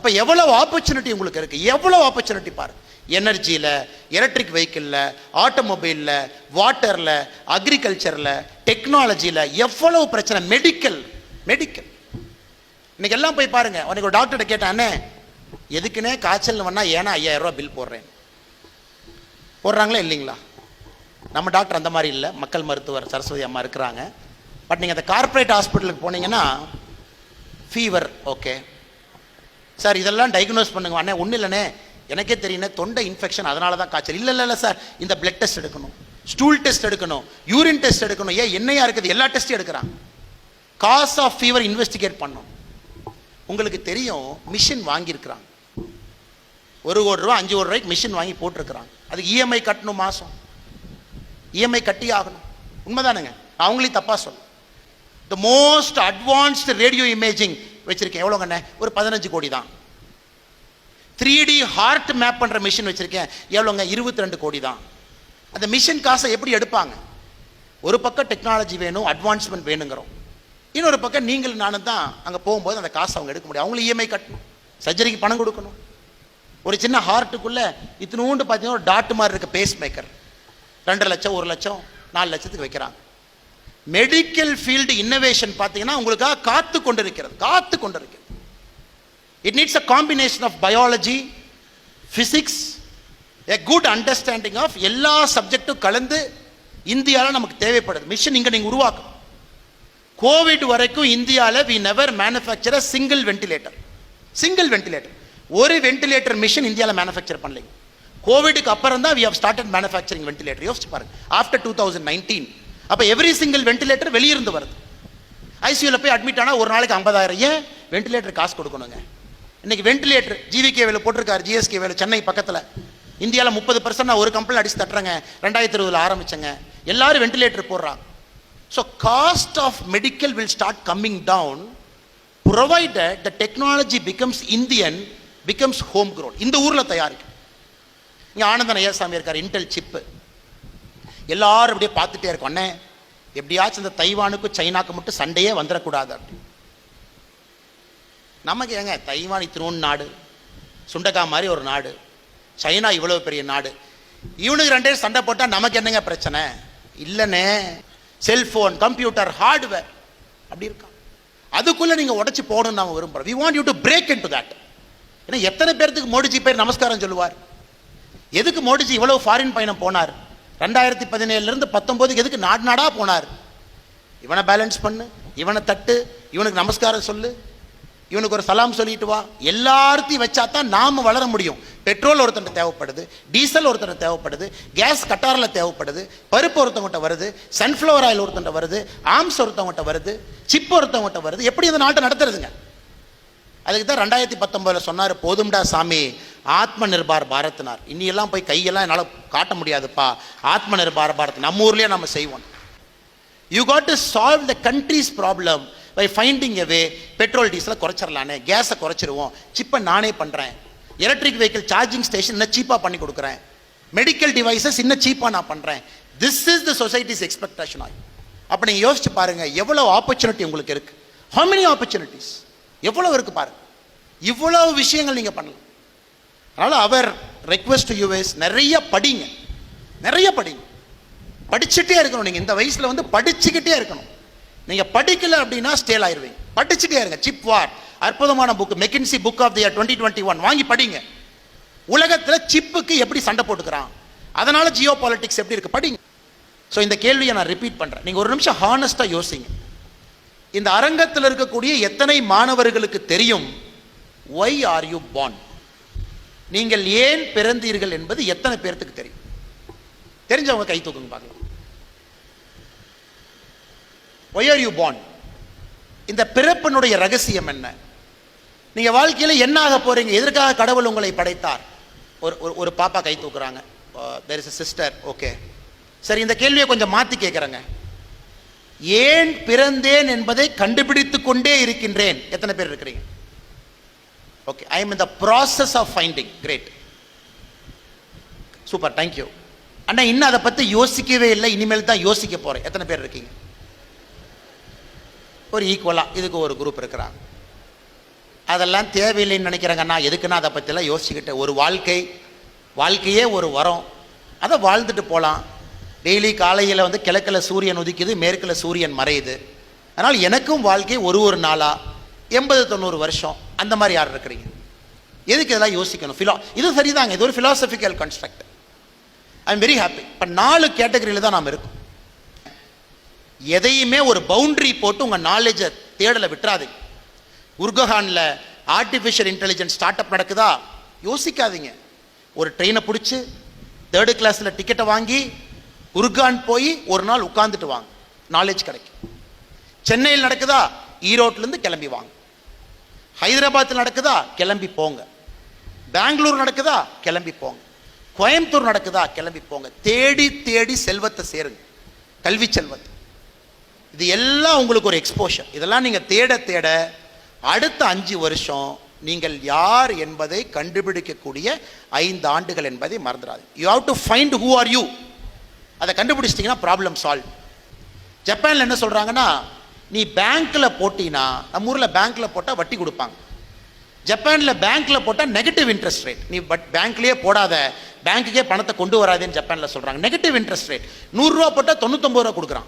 அப்போ எவ்வளவு ஆப்பர்ச்சுனிட்டி உங்களுக்கு இருக்குது, எவ்வளோ ஆப்பர்ச்சுனிட்டி பாருங்க. எனர்ஜியில், எலக்ட்ரிக் வெஹிக்கிளில், ஆட்டோமொபைலில், வாட்டரில், அக்ரிகல்ச்சரில், டெக்னாலஜியில் எவ்வளவு பிரச்சனை. மெடிக்கல் இன்னைக்கு எல்லாம் போய் பாருங்க. உனக்கு ஒரு டாக்டர்கிட்ட கேட்டானே, எதுக்குன்னே காய்ச்சல் வந்தா ஏன்னா 5000 ரூபா பில் போடுறாங்களா இல்லைங்களா? நம்ம டாக்டர் அந்த மாதிரி இல்லை, மக்கள் மருத்துவர் சரஸ்வதி அம்மா இருக்கிறாங்க. பட் நீங்கள் அந்த கார்பரேட் ஹாஸ்பிட்டலுக்கு போனீங்கன்னா ஃபீவர், ஓகே சார் இதெல்லாம் டயக்னோஸ் பண்ணுங்க. அண்ணே ஒன்றும் இல்லைண்ணே, எனக்கே தெரியுண்ணே தொண்டை இன்ஃபெக்ஷன் அதனால தான் காய்ச்சல். இல்லை சார், இந்த பிளட் டெஸ்ட் எடுக்கணும், ஸ்டூல் டெஸ்ட் எடுக்கணும், யூரின் டெஸ்ட் எடுக்கணும், ஏன் என்னையா இருக்குது, எல்லா டெஸ்ட்டும் எடுக்கிறாங்க. காஸ் ஆஃப் ஃபீவர் இன்வெஸ்டிகேட் பண்ணணும். உங்களுக்கு தெரியும், மிஷின் வாங்கியிருக்கிறாங்க, 1 கோடி ரூபா 5 கோடி ரூபாய்க்கு மிஷின் வாங்கி போட்டிருக்கிறாங்க. அதுக்கு இஎம்ஐ கட்டணும், மாதம் இஎம்ஐ கட்டி ஆகணும். உண்மைதானுங்க, அவங்களையும் தப்பாக சொல்ல. The most advanced radio imaging வச்சிருக்கேன், எவ்வளோங்கண்ணே, ஒரு 15 கோடி தான். 3D ஹார்ட் மேப் பண்ணுற மிஷின் வச்சிருக்கேன், எவ்வளோங்க, 22 கோடி தான். அந்த மிஷின் காசை எப்படி எடுப்பாங்க? ஒரு பக்கம் டெக்னாலஜி வேணும், அட்வான்ஸ்மெண்ட் வேணுங்கிறோம், இன்னொரு பக்கம் நீங்கள் நானும் தான் அங்கே போகும்போது அந்த காசை அவங்க எடுக்க முடியும். அவங்களும் இஎம்ஐ கட்டணும், சர்ஜரிக்கு பணம் கொடுக்கணும். ஒரு சின்ன ஹார்ட்டுக்குள்ளே இத்தினூண்டு பார்த்தீங்கன்னா ஒரு டாட் மாதிரி இருக்க பேஸ் மேக்கர் 2 லட்சம், 1 லட்சம், 4 லட்சத்துக்கு வைக்கிறாங்க. மெடிக்கல் ஃபீல்டு இன்னோவேஷன் பார்த்தீங்கன்னா உங்களுக்காக காத்து கொண்டிருக்கிறது. It needs a combination of biology, physics, a good understanding of எல்லா சப்ஜெக்டும் கலந்து இந்தியாவில் நமக்கு தேவைப்படுது. மிஷன் இங்கே நீங்கள் உருவாக்கணும். கோவிட் வரைக்கும் இந்தியாவில் we never manufacture single ventilator. ஒரு வென்டிலேட்டர் மிஷின் இந்தியாவில் மேனுஃபேக்சர் பண்ணலைங்க. கோவிடுக்கு அப்புறம் தான் we have started manufacturing ventilator. யோசிச்சு பாருங்க, ஆஃப்டர் 2019. அப்போ எவ்ரி சிங்கிள் வென்டிலேட்டர் வெளியிருந்து வருது. ஐசியூவில் போய் அட்மிட் ஆனால் ஒரு நாளைக்கு 50,000. ஏன்? வென்டிலேட்டர் காசு கொடுக்கணுங்க. இன்னைக்கு வென்டிலேட்டர் ஜிவிகேவில் போட்டிருக்காரு, ஜிஎஸ்கேவில் சென்னை பக்கத்தில். இந்தியாவில் 30% நான் ஒரு கம்பெனி அடிச்சு தட்டுறேங்க, 2020 ஆரம்பிச்சேங்க, எல்லாரும் வென்டிலேட்டர் போடுறாங்க. So cost of medical will start coming down provided the technology becomes Indian, becomes home grown. இந்த ஊரில் தயாரிக்கும். இங்கே ஆனந்தன் ஐயாசாமி இருக்கார், இன்டெல் சிப்பு. எல்லாரும் அப்படியே பார்த்துட்டே இருக்கோம், அண்ணே எப்படியாச்சும் இந்த தைவானுக்கும் சைனாக்கு மட்டும் சண்டையே வந்துடக்கூடாது அப்படி. நமக்கு ஏங்க தைவான் இத்தினோன்னு நாடு, சுண்டக்காய் மாதிரி ஒரு நாடு, சைனா இவ்வளோ பெரிய நாடு, இவனுக்கு 2 பேர் சண்டை போட்டால் நமக்கு என்னங்க பிரச்சனை? இல்லைண்ணே, செல்ஃபோன், கம்ப்யூட்டர், ஹார்ட்வேர் அப்படி இருக்கா, அதுக்குள்ளே நீங்கள் உடச்சி போகணும்னு நாங்கள் விரும்புகிறோம். We want you to break into that. ஏன்னா எத்தனை பேருக்கு மோடிஜி பேர் நமஸ்காரம் சொல்லுவார்? எதுக்கு மோடிஜி இவ்வளவு ஃபாரின் பயணம் போனார்? 2017 19 எதுக்கு நாடாக போனார்? இவனை பேலன்ஸ் பண்ணு, இவனை தட்டு, இவனுக்கு நமஸ்காரம் சொல்லு, இவனுக்கு ஒரு சலாம் சொல்லிட்டு வா, எல்லாத்தையும் வச்சா தான் நாம் வளர முடியும். பெட்ரோல் ஒருத்தன் தேவைப்படுது, டீசல் ஒருத்தன் தேவைப்படுது, கேஸ் கட்டாரில் தேவைப்படுது, பருப்பு ஒருத்தவங்கிட்ட வருது, சன்ஃப்ளவர் ஆயில் ஒருத்தன் வருது, ஆம்ஸ் ஒருத்தவங்கிட்ட வருது, சிப் ஒருத்தவங்கிட்ட வருது. எப்படி இந்த நாட்டை நடத்துறதுங்க? அதுக்கு தான் 2019 சொன்னார், போதும்டா சாமி ஆத்ம நிர்பார் பாரத்னார். இன்னியெல்லாம் போய் கையெல்லாம் என்னால் காட்ட முடியாதுப்பா, ஆத்ம நிர்பார் பாரத் நம்ம ஊர்லேயே நம்ம செய்வோம். You got to solve the country's problem by finding a way. Petrol டீசலை குறைச்சிடலானே, கேஸை குறைச்சிருவோம், சிப்பை நானே பண்ணுறேன், எலக்ட்ரிக் வெஹிக்கிள் சார்ஜிங் ஸ்டேஷன் இன்னும் சீப்பாக பண்ணி கொடுக்குறேன், மெடிக்கல் டிவைசஸ் இன்னும் சீப்பாக நான் பண்ணுறேன். This is the societies expectation ஆகி. அப்போ நீங்கள் யோசிச்சு பாருங்கள், எவ்வளோ ஆப்பர்ச்சுனிட்டி உங்களுக்கு இருக்குது. ஹவு மெனி ஆப்பர்ச்சுனிட்டிஸ், எவ்வளோ இருக்குது பாருங்கள். இவ்வளவு விஷயங்கள் நீங்கள் பண்ணலாம். அதனால் அவர் ரெக்வெஸ்ட் யூ இஸ் நிறைய படிங்க, படிச்சுட்டே இருக்கணும். நீங்கள் இந்த வயசில் வந்து படிச்சுக்கிட்டே இருக்கணும். நீங்கள் படிக்கல அப்படின்னா ஸ்டேல் ஆயிடுவீங்க. படிச்சுட்டே இருங்க. சிப் வார் அற்புதமான book, McKinsey book of the year 2021 வாங்கி படிங்க. உலகத்தில் சிப்புக்கு எப்படி சண்டை போட்டுக்கிறான், அதனால ஜியோ பாலிட்டிக்ஸ் எப்படி இருக்கு, படிங்க. ஸோ இந்த கேள்வியை நான் ரிப்பீட் பண்ணுறேன். நீங்கள் ஒரு நிமிஷம் ஹானஸ்டாக யோசிங்க. இந்த அரங்கத்தில் இருக்கக்கூடிய எத்தனை மாணவர்களுக்கு தெரியும் why are you born? நீங்கள் ஏன் பிறந்தீர்கள் என்பது எத்தனை பேருக்கு தெரியும்? தெரிஞ்சவங்க கை தூக்குங்க பார்க்கலாம். why are you born? இந்த பிறப்பினுடைய ரகசியம் என்ன? நீங்க வாழ்க்கையில் என்ன ஆக போறீங்க? எதற்காக கடவுள் உங்களை படைத்தார்? ஒரு பாப்பா கை தூக்குறாங்க. there is a sister. Okay, சரி, இந்த கேள்வியை கொஞ்சம் மாற்றி கேட்குறேங்க. ஏன் பிறந்தேன் என்பதை கண்டுபிடித்து கொண்டே இருக்கின்றேன். எத்தனை பேர் இருக்கிறீங்க? Okay, I am in the process of finding. Great, super, thank you. அண்ணா இன்னும் அதை பற்றி யோசிக்கவே இல்லை, இனிமேல் தான் யோசிக்க போகிறேன். எத்தனை பேர் இருக்கீங்க? ஒரு ஈக்குவலாக இதுக்கு ஒரு குரூப் இருக்கிறாங்க. அதெல்லாம் தேவையில்லைன்னு நினைக்கிறேங்கண்ணா. எதுக்குன்னா அதை பற்றிலாம் யோசிச்சுக்கிட்டு ஒரு வாழ்க்கையே ஒரு வரம், அதை வாழ்ந்துட்டு போகலாம். டெய்லி காலையில் வந்து கிழக்கில் சூரியன் உதிக்குது, மேற்கில் சூரியன் மறையுது. அதனால் எனக்கும் வாழ்க்கை ஒரு நாளாக 80-90 வருஷம் அந்த மாதிரி யார் இருக்கிறீங்க? எதுக்கு இதெல்லாம் யோசிக்கணும்? இது சரிதாங்க, இது ஒரு philosophical construct. I am very happy. இப்போ 4 கேட்டகரியில் தான் நாம் இருக்கோம். எதையுமே ஒரு பவுண்டரி போட்டு உங்கள் நாலேஜை தேடலை விட்டுறாதீங்க. உர்கஹானில் ஆர்டிஃபிஷியல் இன்டெலிஜென்ஸ் ஸ்டார்ட் அப் நடக்குதா, யோசிக்காதீங்க. ஒரு ட்ரெயினை பிடிச்சி 3rd கிளாஸில் டிக்கெட்டை வாங்கி உர்கான் போய் ஒரு நாள் உட்காந்துட்டு வாங்க, நாலேஜ் கிடைக்கும். சென்னையில் நடக்குதா, ஈரோட்டிலேருந்து கிளம்பி வாங்க. ஹைதராபாத்தில் நடக்குதா, கிளம்பி போங்க. பெங்களூர் நடக்குதா, கிளம்பி போங்க. கோயம்புத்தூர் நடக்குதா, கிளம்பி போங்க. தேடி தேடி செல்வத்தை சேருங்க, கல்வி செல்வத்தை. இது எல்லாம் உங்களுக்கு ஒரு எக்ஸ்போஷர். இதெல்லாம் நீங்கள் தேட தேட அடுத்த 5 வருஷம் நீங்கள் யார் என்பதை கண்டுபிடிக்கக்கூடிய 5 ஆண்டுகள் என்பதை மறந்துடாது. You have to find who are you. அதை கண்டுபிடிச்சிட்டிங்கன்னா ப்ராப்ளம் சால்வ். ஜப்பானில் என்ன சொல்கிறாங்கன்னா, நீ பேங்க்கில் போட்டினா, நம்ம ஊரில் பேங்க்கில் போட்டால் வட்டி கொடுப்பாங்க. ஜப்பானில் பேங்க்கில் போட்டால் நெகட்டிவ் இன்ட்ரெஸ்ட் ரேட். நீ பேங்க்லேயே போடாத, பேங்க்குக்கே பணத்தை கொண்டு வராதுன்னு ஜப்பானில் சொல்கிறாங்க. Negative interest rate. 100 ரூபா போட்டால் 99 ரூபா கொடுக்குறான்.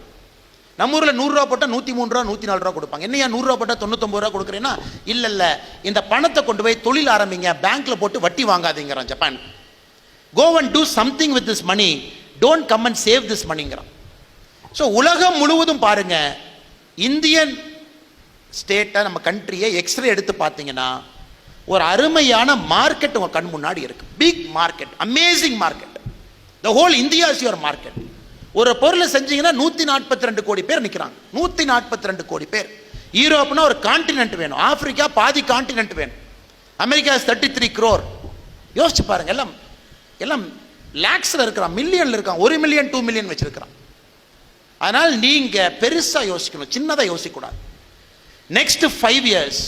நம்ம ஊரில் 100 ரூபா போட்டால் 103 ரூபா 104 ரூபா கொடுப்பாங்க. என்னையா 100 ரூபா போட்டால் 99 ரூபா கொடுக்குறேன்னா, இல்லை இந்த பணத்தை கொண்டு போய் தொழில் ஆரம்பிங்க, பேங்க்கில் போட்டு வட்டி வாங்காதீங்கிறான் Japan. Go and do something with this money, don't come and save this மணிங்கிறான். ஸோ உலகம் முழுவதும் பாருங்க, இந்தியன் ஸ்டேட்டை, நம்ம கண்ட்ரியை எக்ஸ்ரே எடுத்து பார்த்தீங்கன்னா ஒரு அருமையான மார்க்கெட் உங்கள் கண் முன்னாடி இருக்கு. Big market, amazing market. The whole India is your market. ஒரு பொருளை செஞ்சீங்கன்னா 142 கோடி பேர் நிற்கிறாங்க. 142 கோடி பேர். யூரோப்னா ஒரு கான்டினென்ட் வேணும், ஆப்பிரிக்கா பாதி கான்டினென்ட் வேணும், அமெரிக்கா 33 crore. யோசிச்சு பாருங்க, எல்லாம் லேக்ஸில் இருக்கிறான், மில்லியனில் இருக்கான், 1 மில்லியன் 2 மில்லியன் வச்சிருக்கிறான். அதனால் நீங்கள் பெருசாக யோசிக்கணும், சின்னதாக யோசிக்கக்கூடாது. Next 5 years